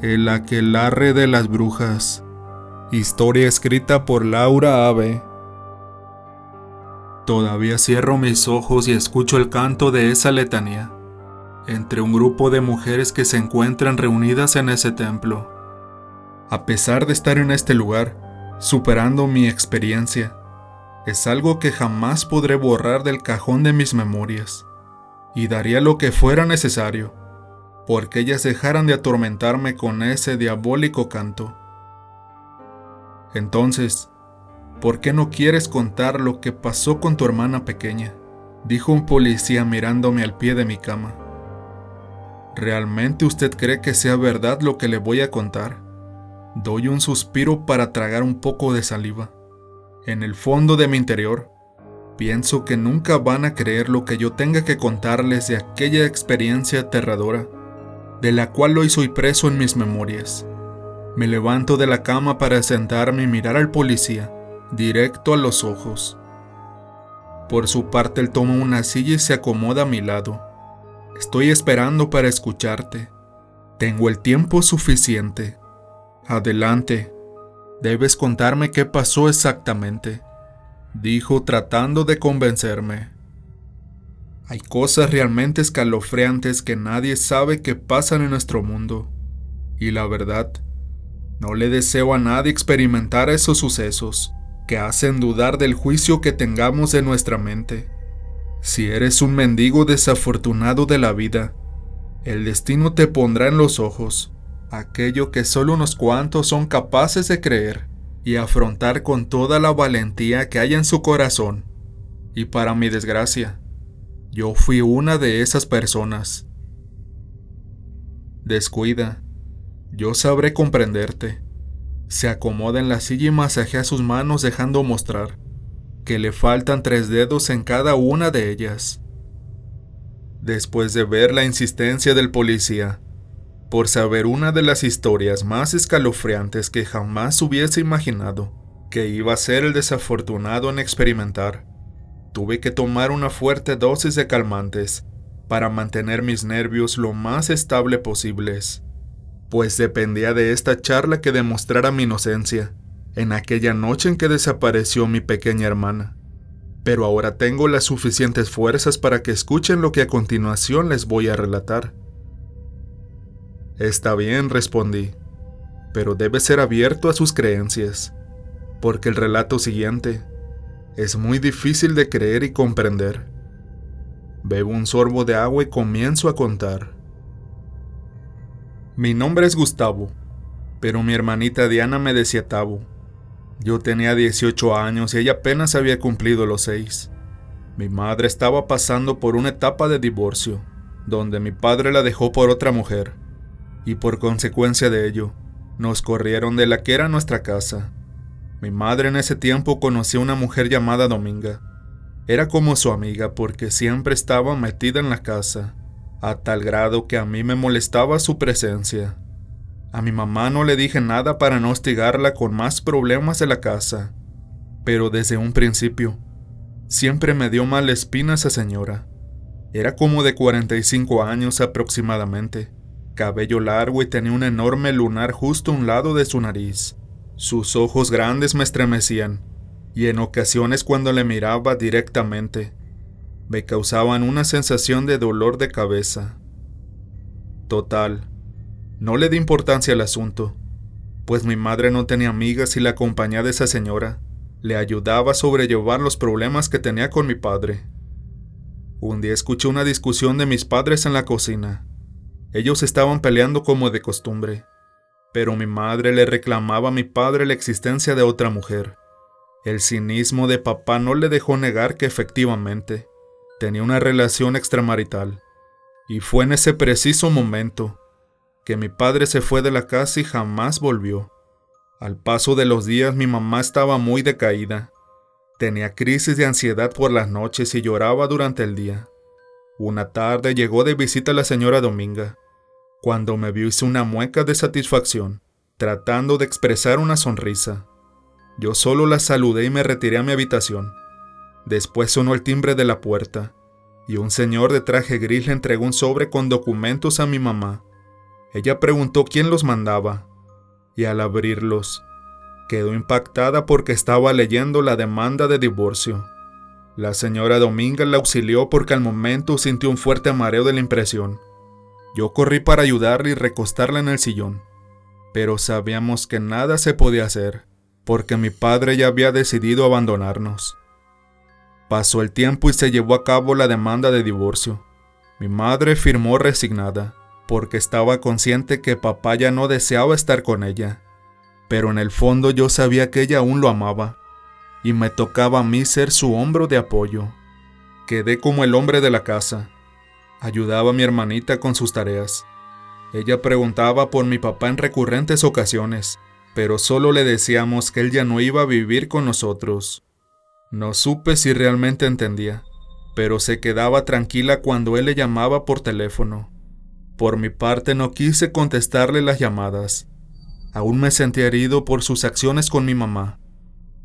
El aquelarre de las brujas. Historia escrita por Laura Ave. Todavía cierro mis ojos y escucho el canto de esa letanía, entre un grupo de mujeres que se encuentran reunidas en ese templo. A pesar de estar en este lugar, superando mi experiencia, es algo que jamás podré borrar del cajón de mis memorias, y daría lo que fuera necesario, porque ellas dejaran de atormentarme con ese diabólico canto. Entonces, ¿por qué no quieres contar lo que pasó con tu hermana pequeña?, dijo un policía mirándome al pie de mi cama. ¿Realmente usted cree que sea verdad lo que le voy a contar? Doy un suspiro para tragar un poco de saliva. En el fondo de mi interior, pienso que nunca van a creer lo que yo tenga que contarles de aquella experiencia aterradora, de la cual hoy soy preso en mis memorias. Me levanto de la cama para sentarme y mirar al policía, directo a los ojos. Por su parte, él toma una silla y se acomoda a mi lado. Estoy esperando para escucharte. Tengo el tiempo suficiente. Adelante. Debes contarme qué pasó exactamente, dijo tratando de convencerme. Hay cosas realmente escalofriantes que nadie sabe que pasan en nuestro mundo. Y la verdad, no le deseo a nadie experimentar esos sucesos que hacen dudar del juicio que tengamos de nuestra mente. Si eres un mendigo desafortunado de la vida, el destino te pondrá en los ojos aquello que solo unos cuantos son capaces de creer y afrontar con toda la valentía que hay en su corazón. Y para mi desgracia, yo fui una de esas personas. Descuida, yo sabré comprenderte. Se acomoda en la silla y masajea sus manos dejando mostrar que le faltan 3 dedos en cada una de ellas. Después de ver la insistencia del policía por saber una de las historias más escalofriantes que jamás hubiese imaginado que iba a ser el desafortunado en experimentar, tuve que tomar una fuerte dosis de calmantes para mantener mis nervios lo más estable posibles, pues dependía de esta charla que demostrara mi inocencia en aquella noche en que desapareció mi pequeña hermana. Pero ahora tengo las suficientes fuerzas para que escuchen lo que a continuación les voy a relatar. Está bien, respondí, pero debe ser abierto a sus creencias, porque el relato siguiente es muy difícil de creer y comprender. Bebo un sorbo de agua y comienzo a contar. Mi nombre es Gustavo, pero mi hermanita Diana me decía Tabo. Yo tenía 18 años y ella apenas había cumplido los 6. Mi madre estaba pasando por una etapa de divorcio, donde mi padre la dejó por otra mujer, y por consecuencia de ello, nos corrieron de la que era nuestra casa. Mi madre en ese tiempo conoció a una mujer llamada Dominga. Era como su amiga porque siempre estaba metida en la casa, a tal grado que a mí me molestaba su presencia. A mi mamá no le dije nada para no hostigarla con más problemas de la casa, pero desde un principio, siempre me dio mala espina esa señora. Era como de 45 años aproximadamente, cabello largo y tenía un enorme lunar justo a un lado de su nariz. Sus ojos grandes me estremecían, y en ocasiones cuando le miraba directamente, me causaban una sensación de dolor de cabeza. Total, no le di importancia al asunto, pues mi madre no tenía amigas y la compañía de esa señora le ayudaba a sobrellevar los problemas que tenía con mi padre. Un día escuché una discusión de mis padres en la cocina. Ellos estaban peleando como de costumbre, pero mi madre le reclamaba a mi padre la existencia de otra mujer. El cinismo de papá no le dejó negar que efectivamente tenía una relación extramarital, y fue en ese preciso momento que mi padre se fue de la casa y jamás volvió. Al paso de los días mi mamá estaba muy decaída. Tenía crisis de ansiedad por las noches y lloraba durante el día. Una tarde llegó de visita la señora Dominga. Cuando me vio hizo una mueca de satisfacción, tratando de expresar una sonrisa. Yo solo la saludé y me retiré a mi habitación. Después sonó el timbre de la puerta, y un señor de traje gris le entregó un sobre con documentos a mi mamá. Ella preguntó quién los mandaba, y al abrirlos, quedó impactada porque estaba leyendo la demanda de divorcio. La señora Dominga la auxilió porque al momento sintió un fuerte mareo de la impresión. Yo corrí para ayudarle y recostarla en el sillón, pero sabíamos que nada se podía hacer, porque mi padre ya había decidido abandonarnos. Pasó el tiempo y se llevó a cabo la demanda de divorcio. Mi madre firmó resignada, porque estaba consciente que papá ya no deseaba estar con ella, pero en el fondo yo sabía que ella aún lo amaba, y me tocaba a mí ser su hombro de apoyo. Quedé como el hombre de la casa. Ayudaba a mi hermanita con sus tareas. Ella preguntaba por mi papá en recurrentes ocasiones, pero solo le decíamos que él ya no iba a vivir con nosotros. No supe si realmente entendía, pero se quedaba tranquila cuando él le llamaba por teléfono. Por mi parte no quise contestarle las llamadas. Aún me sentía herido por sus acciones con mi mamá.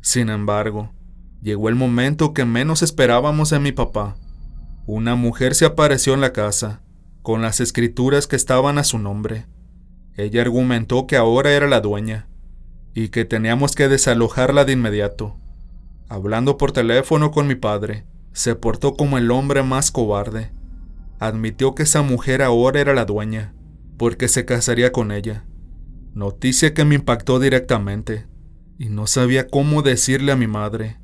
Sin embargo, llegó el momento que menos esperábamos de mi papá. Una mujer se apareció en la casa, con las escrituras que estaban a su nombre. Ella argumentó que ahora era la dueña, y que teníamos que desalojarla de inmediato. Hablando por teléfono con mi padre, se portó como el hombre más cobarde. Admitió que esa mujer ahora era la dueña, porque se casaría con ella. Noticia que me impactó directamente, y no sabía cómo decirle a mi madre.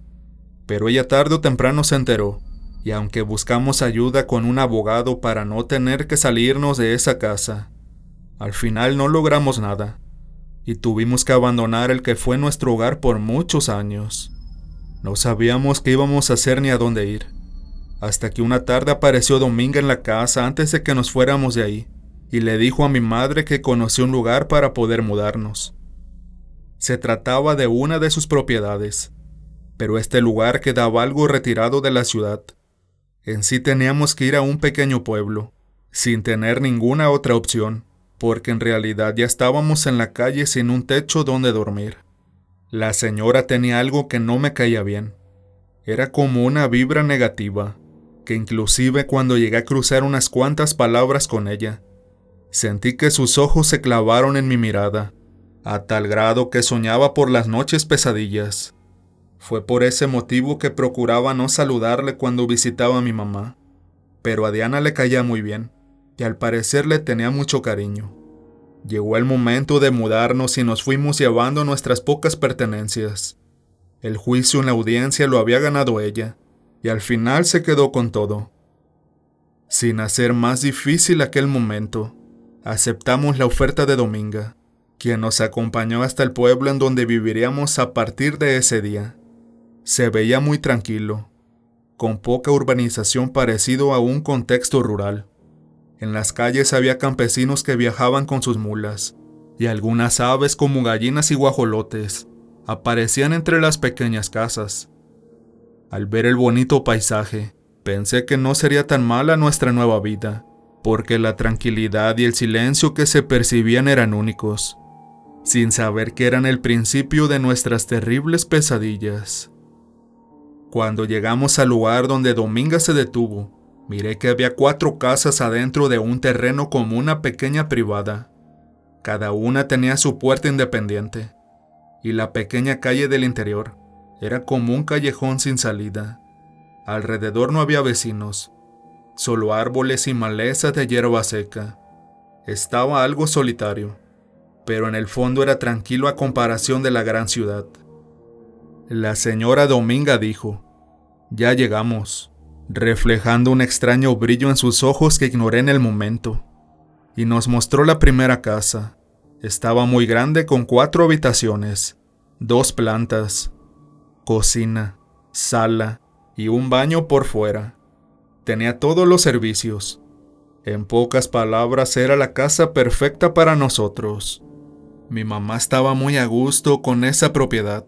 Pero ella tarde o temprano se enteró, y aunque buscamos ayuda con un abogado para no tener que salirnos de esa casa, al final no logramos nada, y tuvimos que abandonar el que fue nuestro hogar por muchos años. No sabíamos qué íbamos a hacer ni a dónde ir, hasta que una tarde apareció Dominga en la casa antes de que nos fuéramos de ahí, y le dijo a mi madre que conocía un lugar para poder mudarnos. Se trataba de una de sus propiedades, pero este lugar quedaba algo retirado de la ciudad. En sí teníamos que ir a un pequeño pueblo, sin tener ninguna otra opción, porque en realidad ya estábamos en la calle sin un techo donde dormir. La señora tenía algo que no me caía bien. Era como una vibra negativa, que inclusive cuando llegué a cruzar unas cuantas palabras con ella, sentí que sus ojos se clavaron en mi mirada, a tal grado que soñaba por las noches pesadillas. Fue por ese motivo que procuraba no saludarle cuando visitaba a mi mamá, pero a Diana le caía muy bien, y al parecer le tenía mucho cariño. Llegó el momento de mudarnos y nos fuimos llevando nuestras pocas pertenencias. El juicio en la audiencia lo había ganado ella, y al final se quedó con todo. Sin hacer más difícil aquel momento, aceptamos la oferta de Dominga, quien nos acompañó hasta el pueblo en donde viviríamos a partir de ese día. Se veía muy tranquilo, con poca urbanización parecido a un contexto rural. En las calles había campesinos que viajaban con sus mulas, y algunas aves como gallinas y guajolotes aparecían entre las pequeñas casas. Al ver el bonito paisaje, pensé que no sería tan mala nuestra nueva vida, porque la tranquilidad y el silencio que se percibían eran únicos, sin saber que eran el principio de nuestras terribles pesadillas. Cuando llegamos al lugar donde Dominga se detuvo, miré que había 4 casas adentro de un terreno como una pequeña privada. Cada una tenía su puerta independiente, y la pequeña calle del interior era como un callejón sin salida. Alrededor no había vecinos, solo árboles y malezas de hierba seca. Estaba algo solitario, pero en el fondo era tranquilo a comparación de la gran ciudad. La señora Dominga dijo: «Ya llegamos», reflejando un extraño brillo en sus ojos que ignoré en el momento, y nos mostró la primera casa. Estaba muy grande con 4 habitaciones, 2 plantas, cocina, sala y un baño por fuera. Tenía todos los servicios. En pocas palabras, era la casa perfecta para nosotros. Mi mamá estaba muy a gusto con esa propiedad,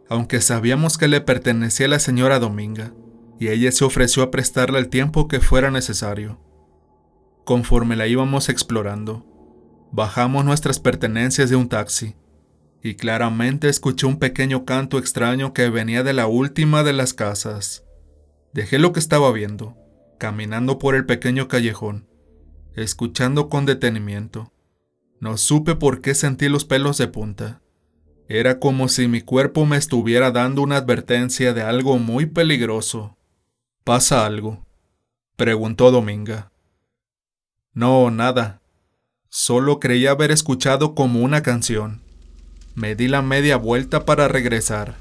aunque sabíamos que le pertenecía a la señora Dominga, y ella se ofreció a prestarla el tiempo que fuera necesario. Conforme la íbamos explorando, bajamos nuestras pertenencias de un taxi, y claramente escuché un pequeño canto extraño que venía de la última de las casas. Dejé lo que estaba viendo, caminando por el pequeño callejón, escuchando con detenimiento. No supe por qué sentí los pelos de punta. Era como si mi cuerpo me estuviera dando una advertencia de algo muy peligroso. ¿Pasa algo?, preguntó Dominga. No, nada. Solo creí haber escuchado como una canción. Me di la media vuelta para regresar.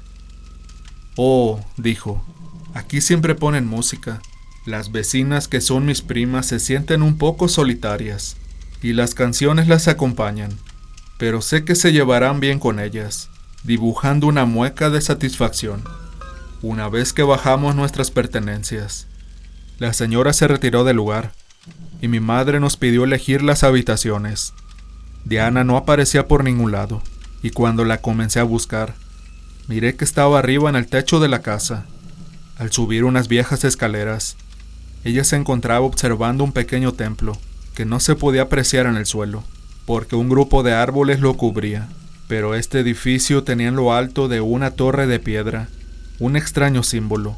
Oh, dijo, aquí siempre ponen música. Las vecinas que son mis primas se sienten un poco solitarias, y las canciones las acompañan, pero sé que se llevarán bien con ellas, dibujando una mueca de satisfacción. Una vez que bajamos nuestras pertenencias, la señora se retiró del lugar, y mi madre nos pidió elegir las habitaciones. Diana no aparecía por ningún lado, y cuando la comencé a buscar, miré que estaba arriba en el techo de la casa. Al subir unas viejas escaleras, ella se encontraba observando un pequeño templo que no se podía apreciar en el suelo, porque un grupo de árboles lo cubría, pero este edificio tenía en lo alto de una torre de piedra un extraño símbolo.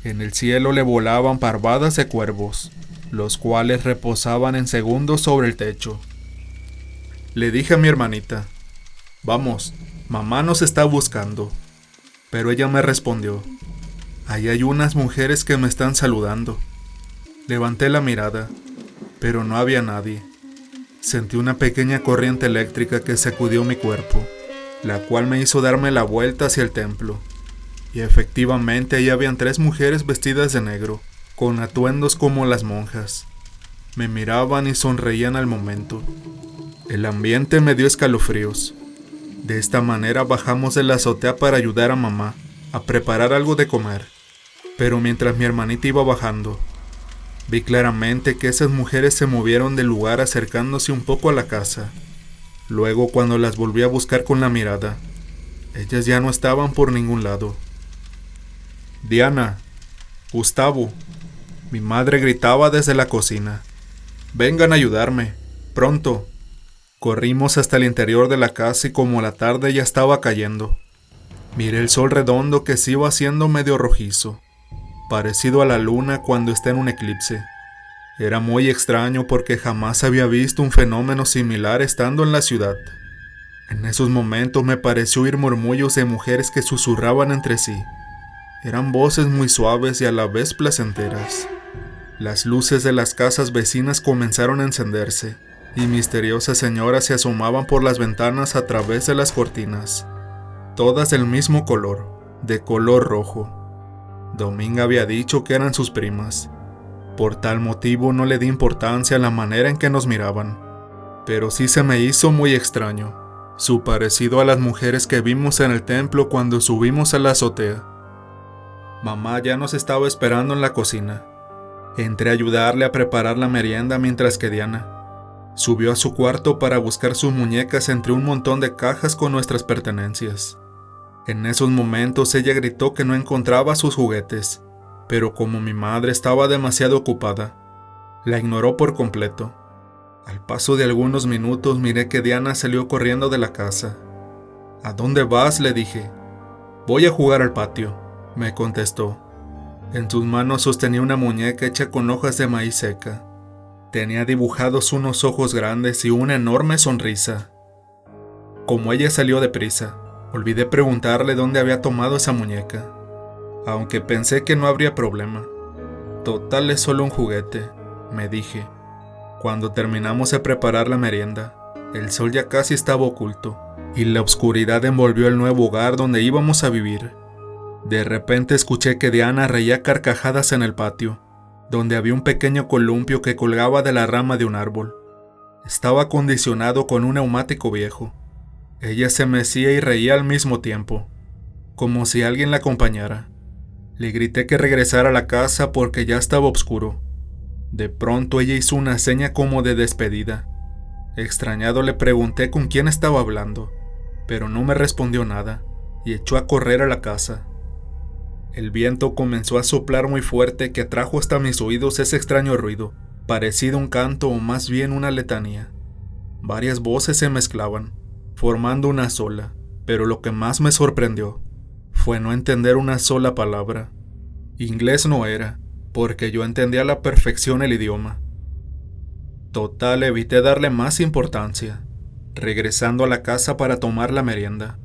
En el cielo le volaban parvadas de cuervos, los cuales reposaban en segundos sobre el techo. Le dije a mi hermanita, «Vamos, mamá nos está buscando», pero ella me respondió, «Ahí hay unas mujeres que me están saludando». Levanté la mirada, pero no había nadie. Sentí una pequeña corriente eléctrica que sacudió mi cuerpo, la cual me hizo darme la vuelta hacia el templo. Y efectivamente ahí habían 3 mujeres vestidas de negro, con atuendos como las monjas. Me miraban y sonreían al momento. El ambiente me dio escalofríos. De esta manera bajamos de la azotea para ayudar a mamá a preparar algo de comer. Pero mientras mi hermanita iba bajando, vi claramente que esas mujeres se movieron del lugar acercándose un poco a la casa. Luego, cuando las volví a buscar con la mirada, ellas ya no estaban por ningún lado. «Diana, Gustavo», mi madre gritaba desde la cocina. «Vengan a ayudarme, pronto». Corrimos hasta el interior de la casa y como la tarde ya estaba cayendo, miré el sol redondo que se iba haciendo medio rojizo, parecido a la luna cuando está en un eclipse. Era muy extraño porque jamás había visto un fenómeno similar estando en la ciudad. En esos momentos me pareció oír murmullos de mujeres que susurraban entre sí. Eran voces muy suaves y a la vez placenteras. Las luces de las casas vecinas comenzaron a encenderse, y misteriosas señoras se asomaban por las ventanas a través de las cortinas. Todas del mismo color, de color rojo. Dominga había dicho que eran sus primas. Por tal motivo no le di importancia a la manera en que nos miraban, pero sí se me hizo muy extraño su parecido a las mujeres que vimos en el templo cuando subimos a la azotea. Mamá ya nos estaba esperando en la cocina. Entré a ayudarle a preparar la merienda mientras que Diana subió a su cuarto para buscar sus muñecas entre un montón de cajas con nuestras pertenencias. En esos momentos ella gritó que no encontraba sus juguetes, pero como mi madre estaba demasiado ocupada, la ignoró por completo. Al paso de algunos minutos miré que Diana salió corriendo de la casa. «¿A dónde vas?», le dije. «Voy a jugar al patio», me contestó. En sus manos sostenía una muñeca hecha con hojas de maíz seca. Tenía dibujados unos ojos grandes y una enorme sonrisa. Como ella salió deprisa, olvidé preguntarle dónde había tomado esa muñeca, aunque pensé que no habría problema. Total, es solo un juguete, me dije. Cuando terminamos de preparar la merienda, el sol ya casi estaba oculto, y la oscuridad envolvió el nuevo hogar donde íbamos a vivir. De repente escuché que Diana reía carcajadas en el patio, donde había un pequeño columpio que colgaba de la rama de un árbol. Estaba acondicionado con un neumático viejo. Ella se mecía y reía al mismo tiempo, como si alguien la acompañara. Le grité que regresara a la casa porque ya estaba oscuro. De pronto ella hizo una seña como de despedida. Extrañado le pregunté con quién estaba hablando, pero no me respondió nada y echó a correr a la casa. El viento comenzó a soplar muy fuerte que trajo hasta mis oídos ese extraño ruido, parecido a un canto o más bien una letanía. Varias voces se mezclaban, formando una sola, pero lo que más me sorprendió fue no entender una sola palabra. Inglés no era, porque yo entendía a la perfección el idioma. Total, evité darle más importancia. regresando a la casa para tomar la merienda.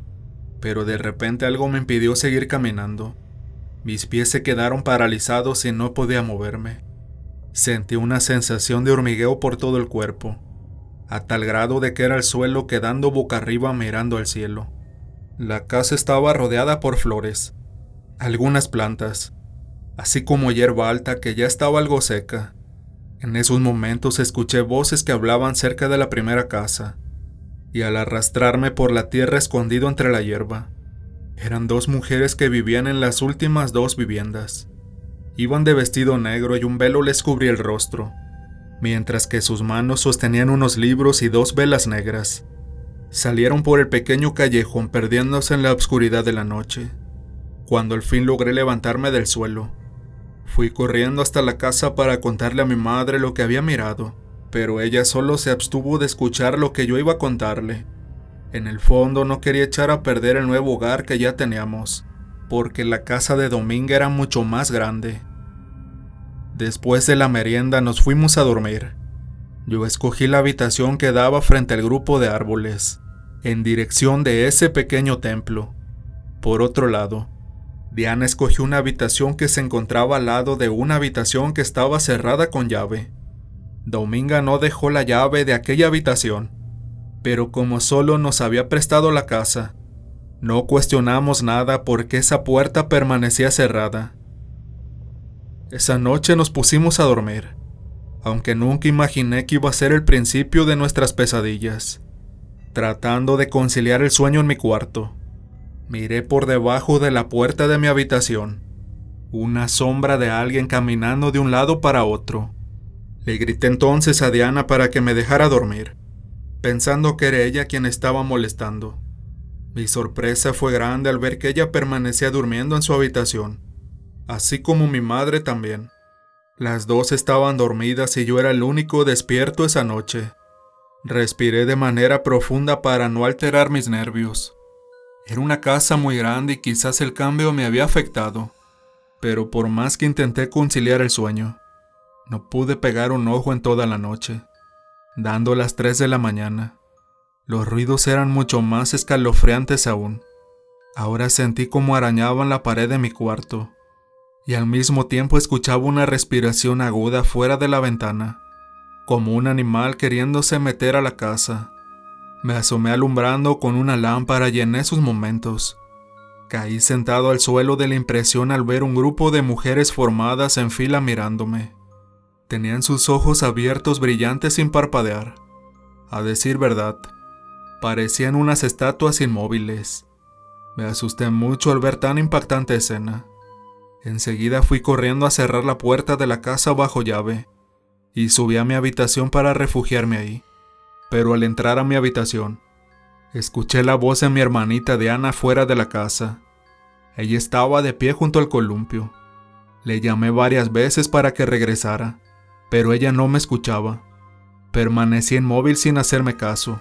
Pero de repente algo me impidió seguir caminando. Mis pies se quedaron paralizados y no podía moverme. Sentí una sensación de hormigueo por todo el cuerpo, a tal grado de que era el suelo quedando boca arriba mirando al cielo. La casa estaba rodeada por flores, algunas plantas, así como hierba alta que ya estaba algo seca. En esos momentos escuché voces que hablaban cerca de la primera casa, y al arrastrarme por la tierra escondido entre la hierba, eran dos mujeres que vivían en las últimas dos viviendas. Iban de vestido negro y un velo les cubría el rostro, mientras que sus manos sostenían unos libros y dos velas negras. Salieron por el pequeño callejón perdiéndose en la oscuridad de la noche. Cuando al fin logré levantarme del suelo, fui corriendo hasta la casa para contarle a mi madre lo que había mirado, pero ella solo se abstuvo de escuchar lo que yo iba a contarle. En el fondo no quería echar a perder el nuevo hogar que ya teníamos, porque la casa de Dominga era mucho más grande. Después de la merienda nos fuimos a dormir. Yo escogí la habitación que daba frente al grupo de árboles, en dirección de ese pequeño templo. Por otro lado, Diana escogió una habitación que se encontraba al lado de una habitación que estaba cerrada con llave. Dominga no dejó la llave de aquella habitación, pero como solo nos había prestado la casa, no cuestionamos nada porque esa puerta permanecía cerrada. Esa noche nos pusimos a dormir, aunque nunca imaginé que iba a ser el principio de nuestras pesadillas. Tratando de conciliar el sueño en mi cuarto, miré por debajo de la puerta de mi habitación, una sombra de alguien caminando de un lado para otro. Le grité entonces a Diana para que me dejara dormir, pensando que era ella quien estaba molestando. Mi sorpresa fue grande al ver que ella permanecía durmiendo en su habitación, así como mi madre también. Las dos estaban dormidas y yo era el único despierto esa noche. Respiré de manera profunda para no alterar mis nervios. Era una casa muy grande y quizás el cambio me había afectado, pero por más que intenté conciliar el sueño, no pude pegar un ojo en toda la noche. Dando las 3 de la mañana, los ruidos eran mucho más escalofriantes aún. Ahora sentí como arañaban la pared de mi cuarto, y al mismo tiempo escuchaba una respiración aguda fuera de la ventana, como un animal queriéndose meter a la casa. Me asomé alumbrando con una lámpara y en esos momentos caí sentado al suelo de la impresión al ver un grupo de mujeres formadas en fila mirándome. Tenían sus ojos abiertos brillantes sin parpadear. A decir verdad, parecían unas estatuas inmóviles. Me asusté mucho al ver tan impactante escena. Enseguida fui corriendo a cerrar la puerta de la casa bajo llave y subí a mi habitación para refugiarme ahí. Pero al entrar a mi habitación, escuché la voz de mi hermanita Diana fuera de la casa. Ella estaba de pie junto al columpio. Le llamé varias veces para que regresara, pero ella no me escuchaba. Permanecí inmóvil sin hacerme caso.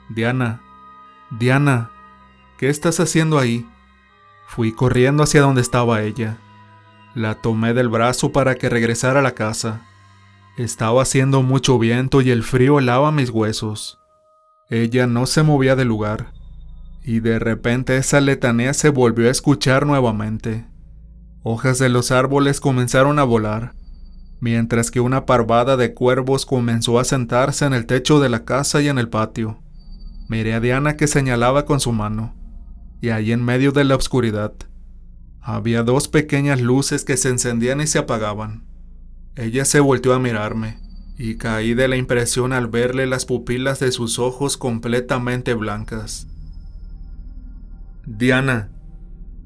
Diana, Diana, ¿qué estás haciendo ahí? Fui corriendo hacia donde estaba ella. La tomé del brazo para que regresara a la casa. Estaba haciendo mucho viento y el frío helaba mis huesos. Ella no se movía del lugar, y de repente esa letanía se volvió a escuchar nuevamente. Hojas de los árboles comenzaron a volar, mientras que una parvada de cuervos comenzó a sentarse en el techo de la casa y en el patio. Miré a Diana que señalaba con su mano, y allí en medio de la oscuridad había dos pequeñas luces que se encendían y se apagaban. Ella se volteó a mirarme, y caí de la impresión al verle las pupilas de sus ojos completamente blancas. Diana,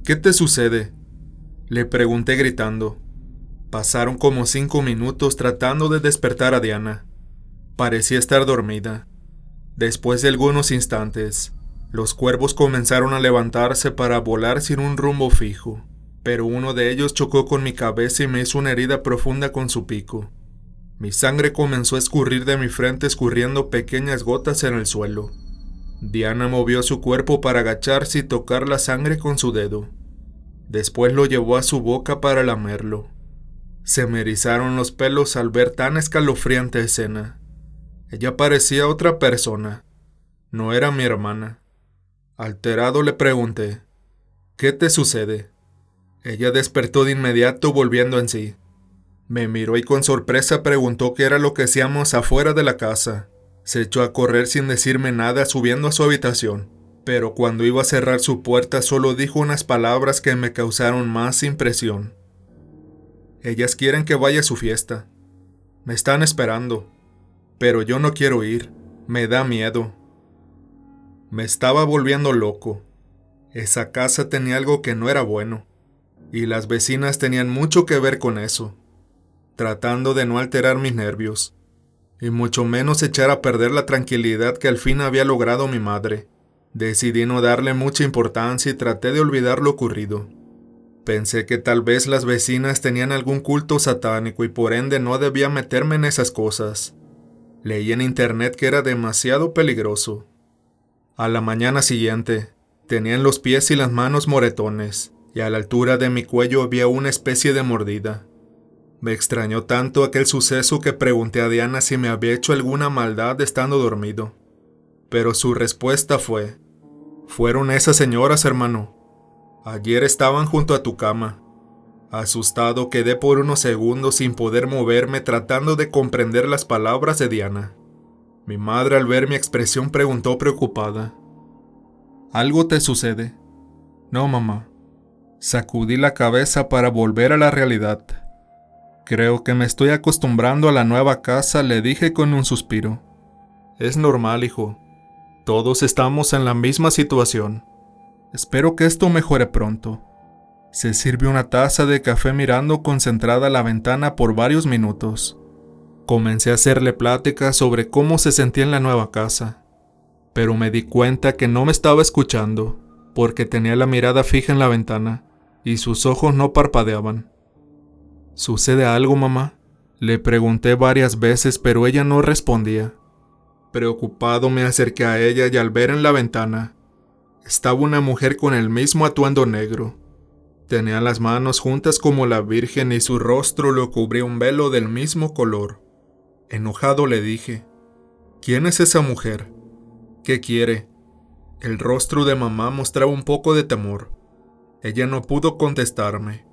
¿qué te sucede?, le pregunté gritando. Pasaron como 5 minutos tratando de despertar a Diana. Parecía estar dormida. Después de algunos instantes, los cuervos comenzaron a levantarse para volar sin un rumbo fijo, pero uno de ellos chocó con mi cabeza y me hizo una herida profunda con su pico. Mi sangre comenzó a escurrir de mi frente escurriendo pequeñas gotas en el suelo. Diana movió su cuerpo para agacharse y tocar la sangre con su dedo. Después lo llevó a su boca para lamerlo. Se me erizaron los pelos al ver tan escalofriante escena. Ella parecía otra persona. No era mi hermana. Alterado le pregunté, ¿qué te sucede? Ella despertó de inmediato volviendo en sí. Me miró y con sorpresa preguntó qué era lo que hacíamos afuera de la casa. Se echó a correr sin decirme nada subiendo a su habitación, pero cuando iba a cerrar su puerta solo dijo unas palabras que me causaron más impresión. Ellas quieren que vaya a su fiesta. Me están esperando, pero yo no quiero ir. Me da miedo. Me estaba volviendo loco. Esa casa tenía algo que no era bueno, y las vecinas tenían mucho que ver con eso. Tratando de no alterar mis nervios, y mucho menos echar a perder la tranquilidad que al fin había logrado mi madre. Decidí no darle mucha importancia y traté de olvidar lo ocurrido. Pensé que tal vez las vecinas tenían algún culto satánico y por ende no debía meterme en esas cosas. Leí en internet que era demasiado peligroso. A la mañana siguiente, tenía en los pies y las manos moretones, y a la altura de mi cuello había una especie de mordida. Me extrañó tanto aquel suceso que pregunté a Diana si me había hecho alguna maldad estando dormido. Pero su respuesta fue: fueron esas señoras, hermano. Ayer estaban junto a tu cama. Asustado quedé por unos segundos sin poder moverme tratando de comprender las palabras de Diana. Mi madre al ver mi expresión preguntó preocupada: ¿algo te sucede? No, mamá. Sacudí la cabeza para volver a la realidad. Creo que me estoy acostumbrando a la nueva casa, le dije con un suspiro. Es normal, hijo. Todos estamos en la misma situación. Espero que esto mejore pronto. Se sirvió una taza de café mirando concentrada la ventana por varios minutos. Comencé a hacerle pláticas sobre cómo se sentía en la nueva casa, pero me di cuenta que no me estaba escuchando, porque tenía la mirada fija en la ventana, y sus ojos no parpadeaban. ¿Sucede algo, mamá? Le pregunté varias veces, pero ella no respondía. Preocupado me acerqué a ella y al ver en la ventana, estaba una mujer con el mismo atuendo negro. Tenía las manos juntas como la Virgen y su rostro lo cubría un velo del mismo color. Enojado le dije, ¿quién es esa mujer? ¿Qué quiere? El rostro de mamá mostraba un poco de temor. Ella no pudo contestarme.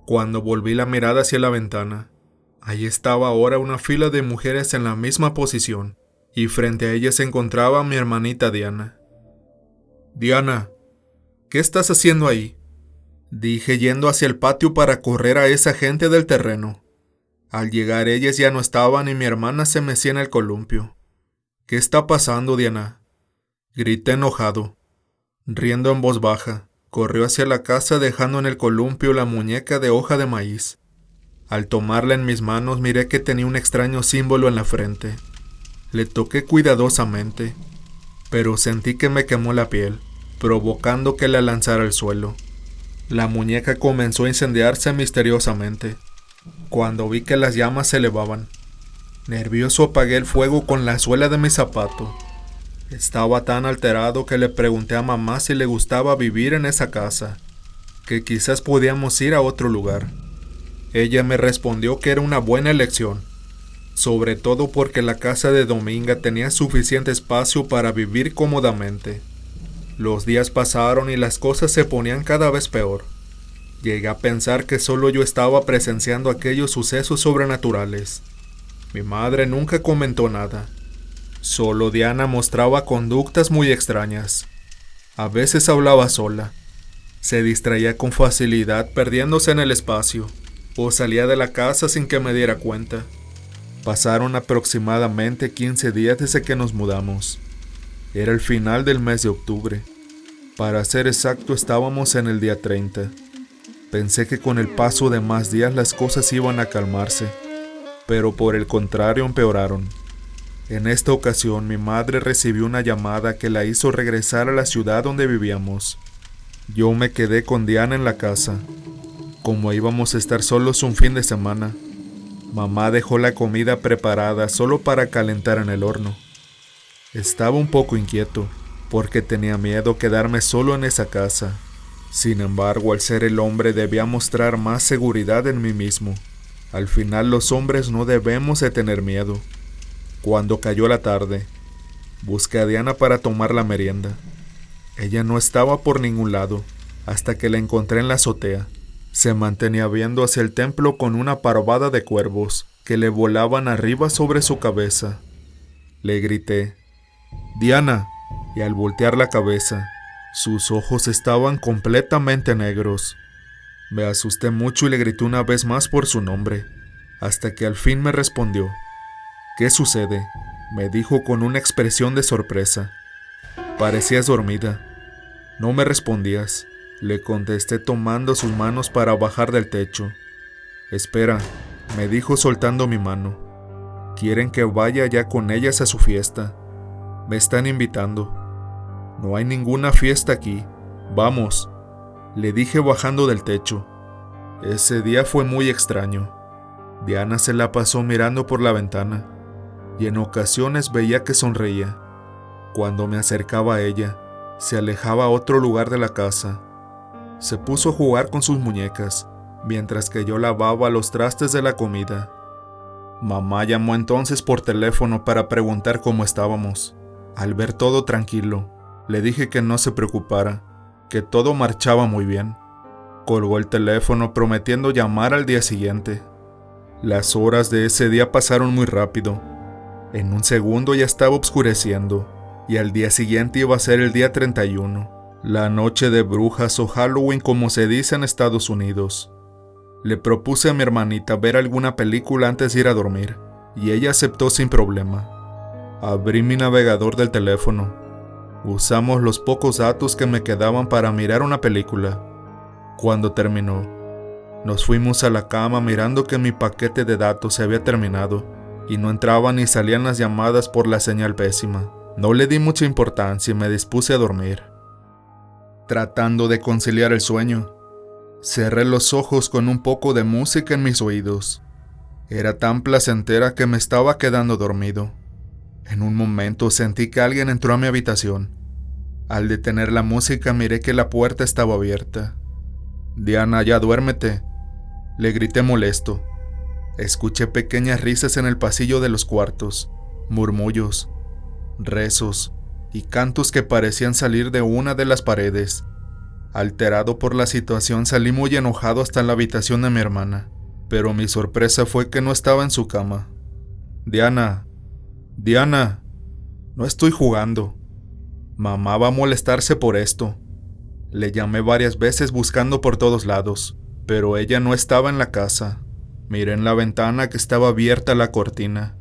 Cuando volví la mirada hacia la ventana, ahí estaba ahora una fila de mujeres en la misma posición, y frente a ellas se encontraba mi hermanita Diana. Diana, ¿qué estás haciendo ahí? Dije yendo hacia el patio para correr a esa gente del terreno. Al llegar ellas ya no estaban y mi hermana se mecía en el columpio. ¿Qué está pasando, Diana? Grité enojado. Riendo en voz baja, corrió hacia la casa dejando en el columpio la muñeca de hoja de maíz. Al tomarla en mis manos miré que tenía un extraño símbolo en la frente. Le toqué cuidadosamente, pero sentí que me quemó la piel, provocando que la lanzara al suelo. La muñeca comenzó a incendiarse misteriosamente, cuando vi que las llamas se elevaban. Nervioso apagué el fuego con la suela de mi zapato. Estaba tan alterado que le pregunté a mamá si le gustaba vivir en esa casa, que quizás podíamos ir a otro lugar. Ella me respondió que era una buena elección, sobre todo porque la casa de Dominga tenía suficiente espacio para vivir cómodamente. Los días pasaron y las cosas se ponían cada vez peor. Llegué a pensar que solo yo estaba presenciando aquellos sucesos sobrenaturales. Mi madre nunca comentó nada. Solo Diana mostraba conductas muy extrañas. A veces hablaba sola. Se distraía con facilidad perdiéndose en el espacio, o salía de la casa sin que me diera cuenta. Pasaron aproximadamente 15 días desde que nos mudamos. Era el final del mes de octubre. Para ser exacto, estábamos en el día 30. Pensé que con el paso de más días las cosas iban a calmarse, pero por el contrario empeoraron. En esta ocasión mi madre recibió una llamada que la hizo regresar a la ciudad donde vivíamos. Yo me quedé con Diana en la casa. Como íbamos a estar solos un fin de semana, mamá dejó la comida preparada solo para calentar en el horno. Estaba un poco inquieto, porque tenía miedo quedarme solo en esa casa. Sin embargo, al ser el hombre debía mostrar más seguridad en mí mismo. Al final los hombres no debemos de tener miedo. Cuando cayó la tarde, busqué a Diana para tomar la merienda. Ella no estaba por ningún lado, hasta que la encontré en la azotea. Se mantenía viendo hacia el templo con una parvada de cuervos que le volaban arriba sobre su cabeza. Le grité, «Diana», y al voltear la cabeza, sus ojos estaban completamente negros. Me asusté mucho y le grité una vez más por su nombre, hasta que al fin me respondió. «¿Qué sucede?», me dijo con una expresión de sorpresa. «Parecías dormida». «No me respondías», le contesté tomando sus manos para bajar del techo. «Espera», me dijo soltando mi mano. «Quieren que vaya ya con ellas a su fiesta. Me están invitando». «No hay ninguna fiesta aquí. Vamos», le dije bajando del techo. Ese día fue muy extraño. Diana se la pasó mirando por la ventana, y en ocasiones veía que sonreía. Cuando me acercaba a ella, se alejaba a otro lugar de la casa. Se puso a jugar con sus muñecas, mientras que yo lavaba los trastes de la comida. Mamá llamó entonces por teléfono para preguntar cómo estábamos. Al ver todo tranquilo, le dije que no se preocupara, que todo marchaba muy bien. Colgó el teléfono prometiendo llamar al día siguiente. Las horas de ese día pasaron muy rápido. En un segundo ya estaba oscureciendo, y al día siguiente iba a ser el día 31, la noche de brujas o Halloween como se dice en Estados Unidos. Le propuse a mi hermanita ver alguna película antes de ir a dormir, y ella aceptó sin problema. Abrí mi navegador del teléfono. Usamos los pocos datos que me quedaban para mirar una película. Cuando terminó, nos fuimos a la cama mirando que mi paquete de datos se había terminado y no entraban ni salían las llamadas por la señal pésima. No le di mucha importancia y me dispuse a dormir. Tratando de conciliar el sueño, cerré los ojos con un poco de música en mis oídos. Era tan placentera que me estaba quedando dormido. En un momento sentí que alguien entró a mi habitación. Al detener la música miré que la puerta estaba abierta. «Diana, ya duérmete», le grité molesto. Escuché pequeñas risas en el pasillo de los cuartos, murmullos, rezos y cantos que parecían salir de una de las paredes. Alterado por la situación salí muy enojado hasta la habitación de mi hermana, pero mi sorpresa fue que no estaba en su cama. «Diana, Diana, no estoy jugando. Mamá va a molestarse por esto». Le llamé varias veces buscando por todos lados, pero ella no estaba en la casa. Miré en la ventana que estaba abierta la cortina.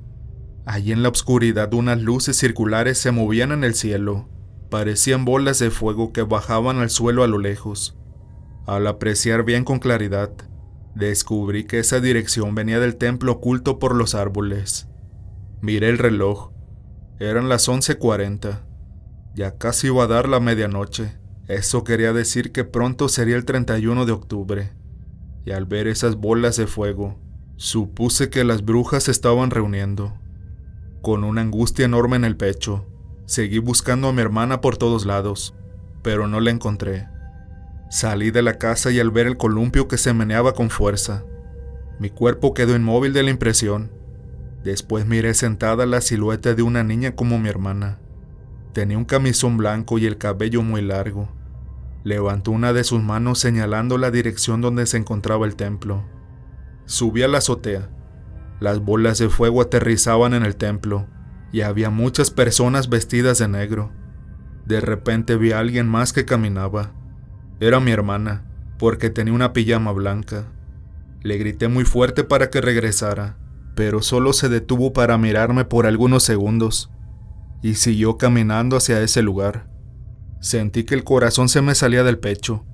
Allí en la oscuridad unas luces circulares se movían en el cielo. Parecían bolas de fuego que bajaban al suelo a lo lejos. Al apreciar bien con claridad, descubrí que esa dirección venía del templo oculto por los árboles. Miré el reloj. Eran las 11:40. Ya casi iba a dar la medianoche. Eso quería decir que pronto sería el 31 de octubre. Y al ver esas bolas de fuego, supuse que las brujas se estaban reuniendo. Con una angustia enorme en el pecho, seguí buscando a mi hermana por todos lados, pero no la encontré. Salí de la casa y al ver el columpio que se meneaba con fuerza, mi cuerpo quedó inmóvil de la impresión. Después miré sentada la silueta de una niña como mi hermana. Tenía un camisón blanco y el cabello muy largo. Levantó una de sus manos señalando la dirección donde se encontraba el templo. Subí a la azotea. Las bolas de fuego aterrizaban en el templo y había muchas personas vestidas de negro. De repente vi a alguien más que caminaba. Era mi hermana, porque tenía una pijama blanca. Le grité muy fuerte para que regresara, pero solo se detuvo para mirarme por algunos segundos y siguió caminando hacia ese lugar. Sentí que el corazón se me salía del pecho.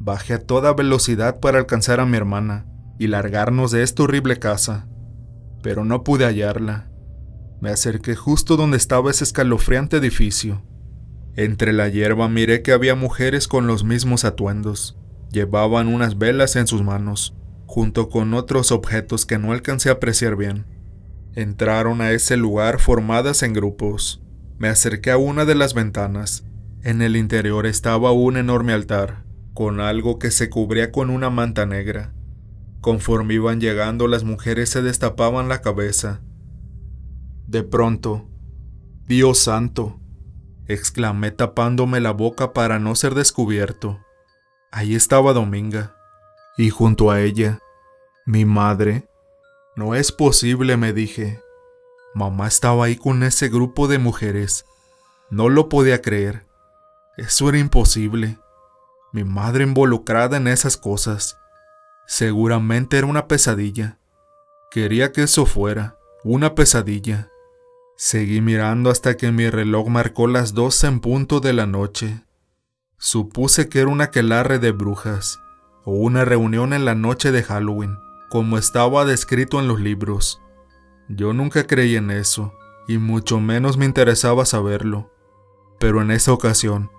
Bajé a toda velocidad para alcanzar a mi hermana y largarnos de esta horrible casa, pero no pude hallarla. Me acerqué justo donde estaba ese escalofriante edificio. Entre la hierba miré que había mujeres con los mismos atuendos. Llevaban unas velas en sus manos, junto con otros objetos que no alcancé a apreciar bien. Entraron a ese lugar formadas en grupos. Me acerqué a una de las ventanas. En el interior estaba un enorme altar, con algo que se cubría con una manta negra. Conforme iban llegando, las mujeres se destapaban la cabeza. De pronto, «Dios santo», exclamé tapándome la boca para no ser descubierto. Ahí estaba Dominga, y junto a ella, mi madre. No es posible, me dije. Mamá estaba ahí con ese grupo de mujeres. No lo podía creer. Eso era imposible. Mi madre involucrada en esas cosas. Seguramente era una pesadilla. Quería que eso fuera una pesadilla. Seguí mirando hasta que mi reloj marcó las 12 en punto de la noche. Supuse que era un aquelarre de brujas, o una reunión en la noche de Halloween, como estaba descrito en los libros. Yo nunca creí en eso, y mucho menos me interesaba saberlo. Pero en esa ocasión,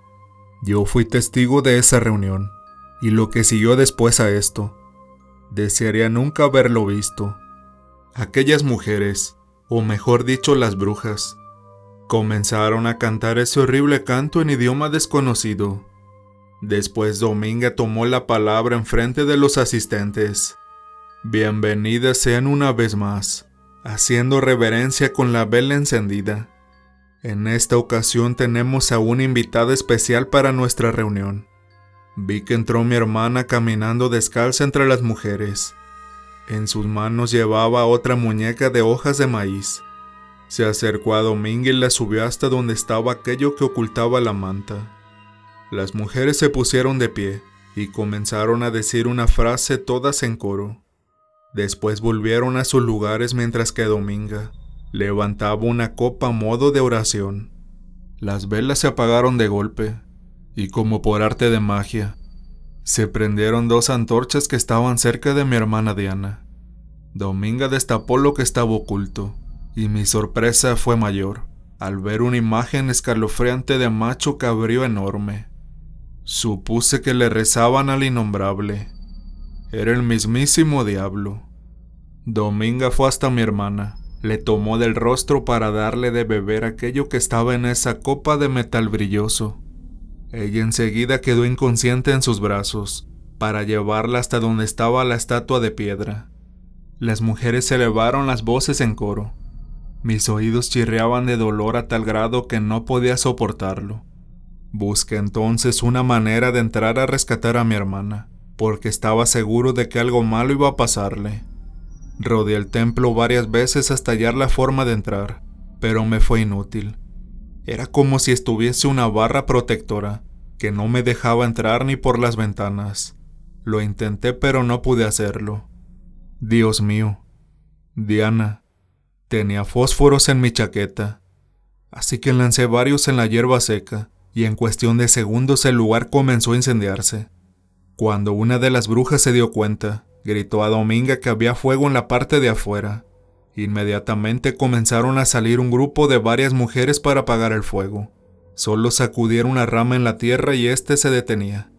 yo fui testigo de esa reunión, y lo que siguió después a esto. Desearía nunca haberlo visto. Aquellas mujeres, o mejor dicho las brujas, comenzaron a cantar ese horrible canto en idioma desconocido. Después Dominga tomó la palabra en frente de los asistentes. Bienvenidas sean una vez más, haciendo reverencia con la vela encendida. En esta ocasión tenemos a una invitada especial para nuestra reunión. Vi que entró mi hermana caminando descalza entre las mujeres. En sus manos llevaba otra muñeca de hojas de maíz. Se acercó a Dominga y la subió hasta donde estaba aquello que ocultaba la manta. Las mujeres se pusieron de pie y comenzaron a decir una frase todas en coro. Después volvieron a sus lugares mientras que Dominga levantaba una copa a modo de oración. Las velas se apagaron de golpe y, como por arte de magia, se prendieron 2 antorchas que estaban cerca de mi hermana Diana. Dominga destapó lo que estaba oculto, y mi sorpresa fue mayor al ver una imagen escalofriante de macho cabrío enorme. Supuse que le rezaban al innombrable. Era el mismísimo diablo. Dominga fue hasta mi hermana, le tomó del rostro para darle de beber aquello que estaba en esa copa de metal brilloso. Ella enseguida quedó inconsciente en sus brazos, para llevarla hasta donde estaba la estatua de piedra. Las mujeres elevaron las voces en coro. Mis oídos chirriaban de dolor a tal grado que no podía soportarlo. Busqué entonces una manera de entrar a rescatar a mi hermana, porque estaba seguro de que algo malo iba a pasarle. Rodeé el templo varias veces hasta hallar la forma de entrar, pero me fue inútil. Era como si estuviese una barra protectora, que no me dejaba entrar ni por las ventanas. Lo intenté, pero no pude hacerlo. Dios mío, Diana, tenía fósforos en mi chaqueta, así que lancé varios en la hierba seca, y en cuestión de segundos el lugar comenzó a incendiarse. Cuando una de las brujas se dio cuenta, gritó a Dominga que había fuego en la parte de afuera. Inmediatamente comenzaron a salir un grupo de varias mujeres para apagar el fuego. Solo sacudieron una rama en la tierra y éste se detenía.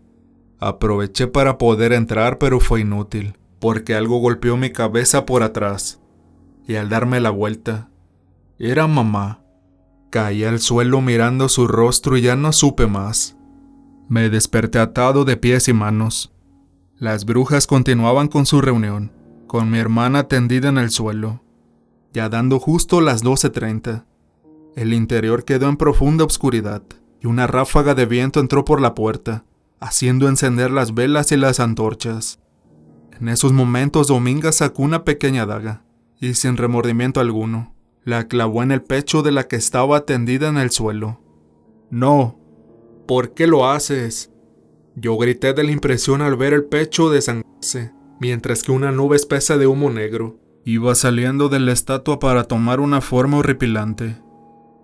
Aproveché para poder entrar, pero fue inútil, porque algo golpeó mi cabeza por atrás. Y al darme la vuelta, era mamá. Caí al suelo mirando su rostro y ya no supe más. Me desperté atado de pies y manos. Las brujas continuaban con su reunión, con mi hermana tendida en el suelo. Ya dando justo las 12:30, el interior quedó en profunda oscuridad y una ráfaga de viento entró por la puerta, haciendo encender las velas y las antorchas. En esos momentos Dominga sacó una pequeña daga y, sin remordimiento alguno, la clavó en el pecho de la que estaba tendida en el suelo. «No, ¿por qué lo haces?», yo grité de la impresión al ver el pecho desangrarse, mientras que una nube espesa de humo negro iba saliendo de la estatua para tomar una forma horripilante.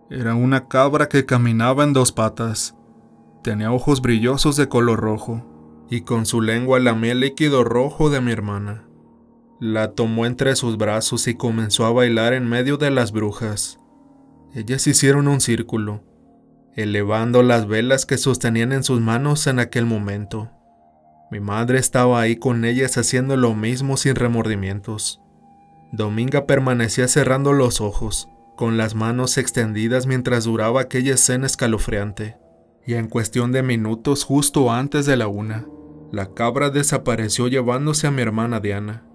Era una cabra que caminaba en 2 patas. Tenía ojos brillosos de color rojo, y con su lengua lamía el líquido rojo de mi hermana. La tomó entre sus brazos y comenzó a bailar en medio de las brujas. Ellas hicieron un círculo, elevando las velas que sostenían en sus manos en aquel momento. Mi madre estaba ahí con ellas haciendo lo mismo sin remordimientos. Dominga permanecía cerrando los ojos, con las manos extendidas mientras duraba aquella escena escalofriante. Y en cuestión de minutos, justo antes de la 1, la cabra desapareció llevándose a mi hermana Diana.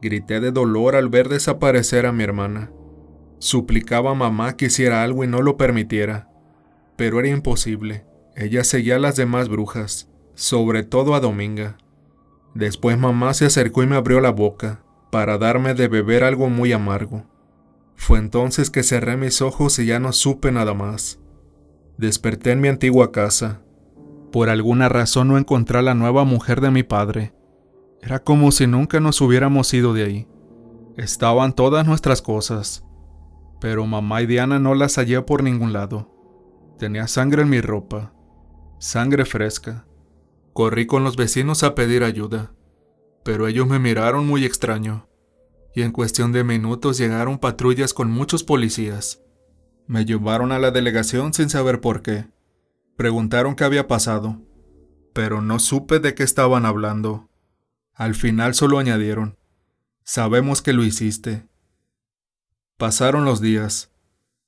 Grité de dolor al ver desaparecer a mi hermana. Suplicaba a mamá que hiciera algo y no lo permitiera, pero era imposible. Ella seguía a las demás brujas, sobre todo a Dominga. Después mamá se acercó y me abrió la boca para darme de beber algo muy amargo. Fue entonces que cerré mis ojos y ya no supe nada más. Desperté en mi antigua casa. Por alguna razón no encontré a la nueva mujer de mi padre. Era como si nunca nos hubiéramos ido de ahí. Estaban todas nuestras cosas, pero mamá y Diana no las hallé por ningún lado. Tenía sangre en mi ropa, sangre fresca. Corrí con los vecinos a pedir ayuda, pero ellos me miraron muy extraño, y en cuestión de minutos llegaron patrullas con muchos policías. Me llevaron a la delegación sin saber por qué. Preguntaron qué había pasado, pero no supe de qué estaban hablando. Al final solo añadieron: sabemos que lo hiciste. Pasaron los días.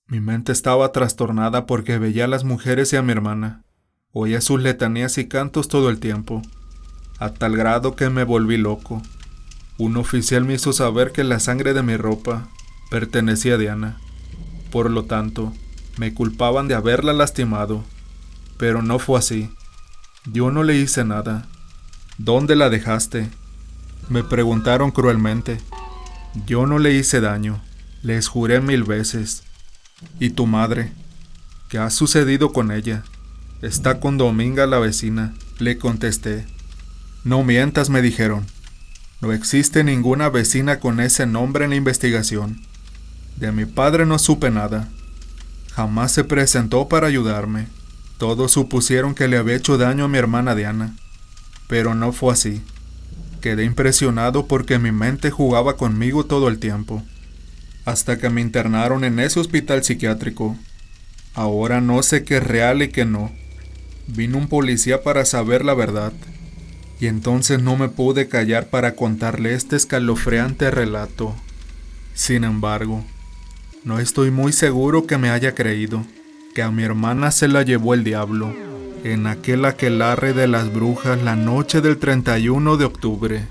Mi mente estaba trastornada porque veía a las mujeres y a mi hermana. Oía sus letanías y cantos todo el tiempo, a tal grado que me volví loco. Un oficial me hizo saber que la sangre de mi ropa pertenecía a Diana. Por lo tanto, me culpaban de haberla lastimado. Pero no fue así. Yo no le hice nada. ¿Dónde la dejaste?, me preguntaron cruelmente. Yo no le hice daño, les juré 1000 veces. ¿Y tu madre? ¿Qué ha sucedido con ella? Está con Dominga, la vecina, le contesté. No mientas, me dijeron. No existe ninguna vecina con ese nombre en la investigación. De mi padre no supe nada. Jamás se presentó para ayudarme. Todos supusieron que le había hecho daño a mi hermana Diana, pero no fue así. Quedé impresionado porque mi mente jugaba conmigo todo el tiempo, hasta que me internaron en ese hospital psiquiátrico. Ahora no sé qué es real y qué no. Vino un policía para saber la verdad, y entonces no me pude callar para contarle este escalofriante relato. Sin embargo, no estoy muy seguro que me haya creído que a mi hermana se la llevó el diablo en aquel aquelarre de las brujas la noche del 31 de octubre.